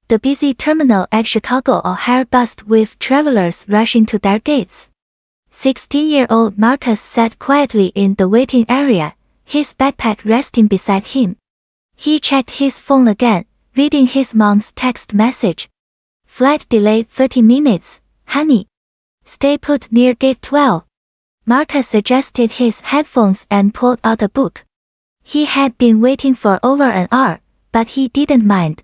The busy terminal at Chicago O'Hare buzzed with travelers rushing to their gates. 16-year-old Marcus sat quietly in the waiting area, his backpack resting beside him. He checked his phone again, reading his mom's text message. Flight delayed 30 minutes, honey. Stay put near gate 12. Marcus adjusted his headphones and pulled out a book. He had been waiting for over an hour, but he didn't mind.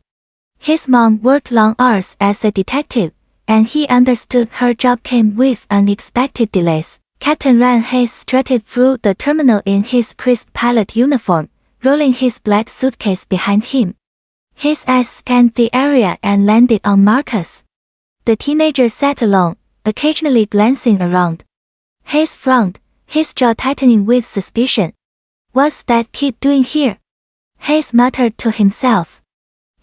His mom worked long hours as a detective, and he understood her job came with unexpected delays. Captain Ryan Hayes strutted through the terminal in his crisp pilot uniform, rolling his black suitcase behind him. His eyes scanned the area and landed on Marcus. The teenager sat alone, occasionally glancing around. Hayes frowned, his jaw tightening with suspicion. What's that kid doing here? Hayes muttered to himself.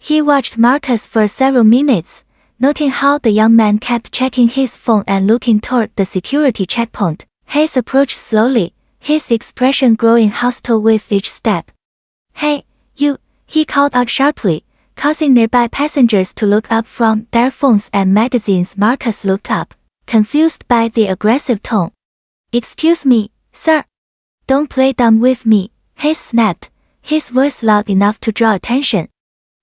He watched Marcus for several minutes, noting how the young man kept checking his phone and looking toward the security checkpoint. Hayes approached slowly, his expression growing hostile with each step. Hey, you, he called out sharply, causing nearby passengers to look up from their phones and magazines. Marcus looked up, confused by the aggressive tone. Excuse me, sir. Don't play dumb with me, Hayes snapped, his voice loud enough to draw attention.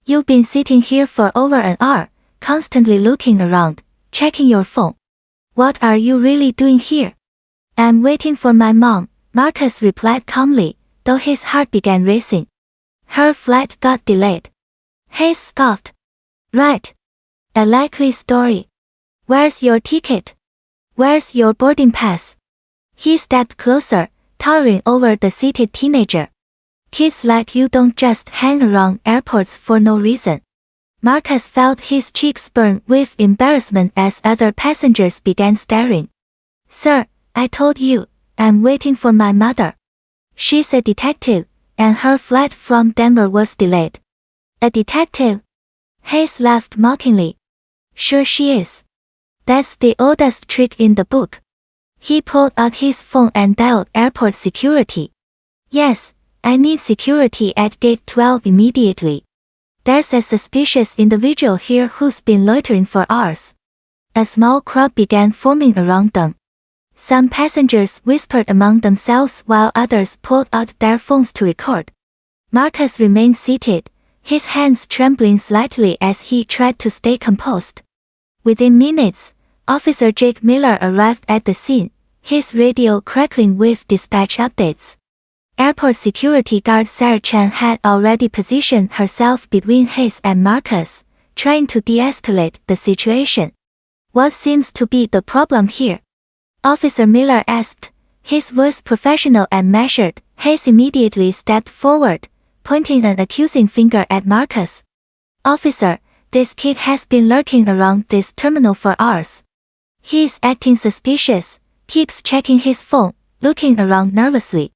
You've been sitting here for over an hour, constantly looking around, checking your phone. What are you really doing here? I'm waiting for my mom, Marcus replied calmly, though his heart began racing. Her flight got delayed. Hayes scoffed. Right. A likely story. Where's your ticket? Where's your boarding pass? He stepped closer, towering over the seated teenager. Kids like you don't just hang around airports for no reason. Marcus felt his cheeks burn with embarrassment as other passengers began staring. Sir, I told you, I'm waiting for my mother. She's a detective, and her flight from Denver was delayed. A detective? Hayes laughed mockingly. Sure she is. That's the oldest trick in the book. He pulled out his phone and dialed airport security. Yes, I need security at gate 12 immediately. There's a suspicious individual here who's been loitering for hours. A small crowd began forming around them. Some passengers whispered among themselves while others pulled out their phones to record. Marcus remained seated, his hands trembling slightly as he tried to stay composed. Within minutes, Officer Jake Miller arrived at the scene, his radio crackling with dispatch updates. Airport security guard Sarah Chan had already positioned herself between Hayes and Marcus, trying to de-escalate the situation. What seems to be the problem here? Officer Miller asked, his voice professional and measured. Hayes immediately stepped forward, pointing an accusing finger at Marcus. Officer, this kid has been lurking around this terminal for hours. He is acting suspicious, keeps checking his phone, looking around nervously.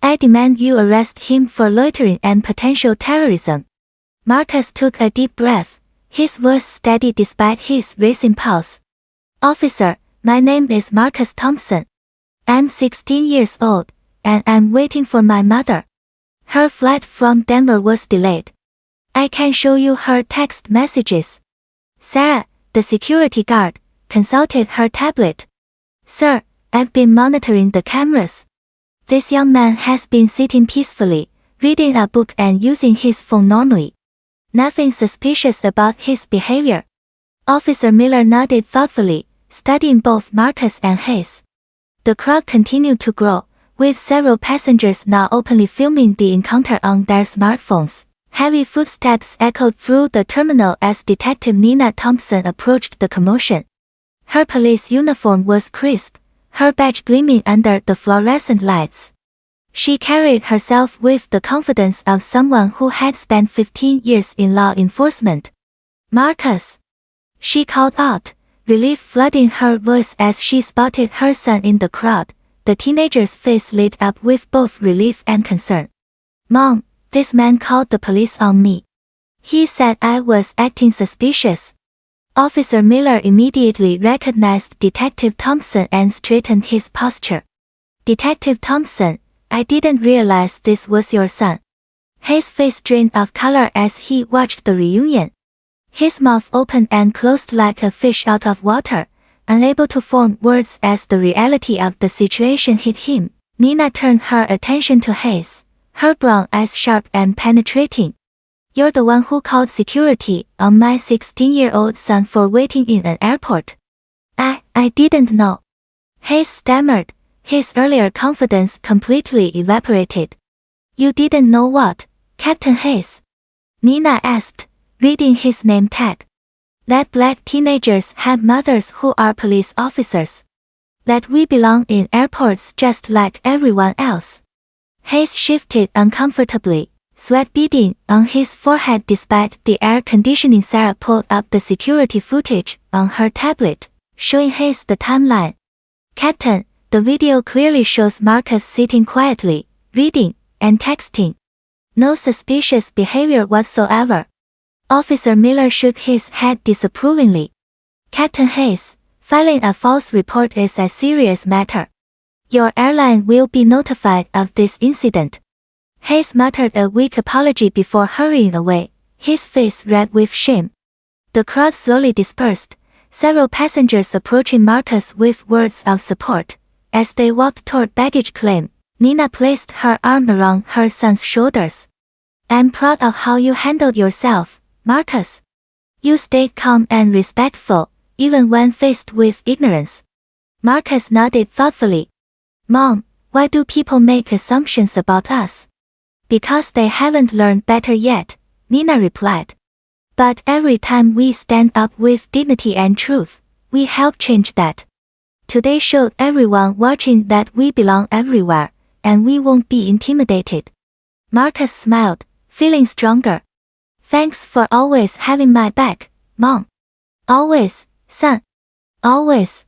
I demand you arrest him for loitering and potential terrorism. Marcus took a deep breath, his voice steady despite his racing pulse. Officer, my name is Marcus Thompson. I'm 16 years old, and I'm waiting for my mother. Her flight from Denver was delayed. I can show you her text messages. Sarah, the security guard, consulted her tablet. Sir, I've been monitoring the cameras. This young man has been sitting peacefully, reading a book and using his phone normally. Nothing suspicious about his behavior. Officer Miller nodded thoughtfully, studying both Marcus and Hayes. The crowd continued to grow, with several passengers now openly filming the encounter on their smartphones. Heavy footsteps echoed through the terminal as Detective Nina Thompson approached the commotion. Her police uniform was crisp, her badge gleaming under the fluorescent lights. She carried herself with the confidence of someone who had spent 15 years in law enforcement. Marcus! She called out, relief flooding her voice as she spotted her son in the crowd. The teenager's face lit up with both relief and concern. Mom, this man called the police on me. He said I was acting suspicious. Officer Miller immediately recognized Detective Thompson and straightened his posture. Detective Thompson, I didn't realize this was your son. His face drained of color as he watched the reunion. His mouth opened and closed like a fish out of water, unable to form words as the reality of the situation hit him. Nina turned her attention to Hayes, her brown eyes sharp and penetrating. "You're the one who called security on my 16-year-old son for waiting in an airport." I didn't know." Hayes stammered, his earlier confidence completely evaporated. "You didn't know what, Captain Hayes?" Nina asked, reading his name tag. "That black teenagers have mothers who are police officers. That we belong in airports just like everyone else." Hayes shifted uncomfortably, sweat beading on his forehead despite the air conditioning. Sarah pulled up the security footage on her tablet, showing Hayes the timeline. "Captain, the video clearly shows Marcus sitting quietly, reading, and texting. No suspicious behavior whatsoever." Officer Miller shook his head disapprovingly. "Captain Hayes, filing a false report is a serious matter. Your airline will be notified of this incident." Hayes muttered a weak apology before hurrying away, his face red with shame. The crowd slowly dispersed, several passengers approaching Marcus with words of support. As they walked toward baggage claim, Nina placed her arm around her son's shoulders. "I'm proud of how you handled yourself, Marcus. You stayed calm and respectful, even when faced with ignorance." Marcus nodded thoughtfully. "Mom, why do people make assumptions about us?" "Because they haven't learned better yet," Nina replied. "But every time we stand up with dignity and truth, we help change that. Today showed everyone watching that we belong everywhere, and we won't be intimidated." Marcus smiled, feeling stronger. "Thanks for always having my back, Mom." "Always, son. Always."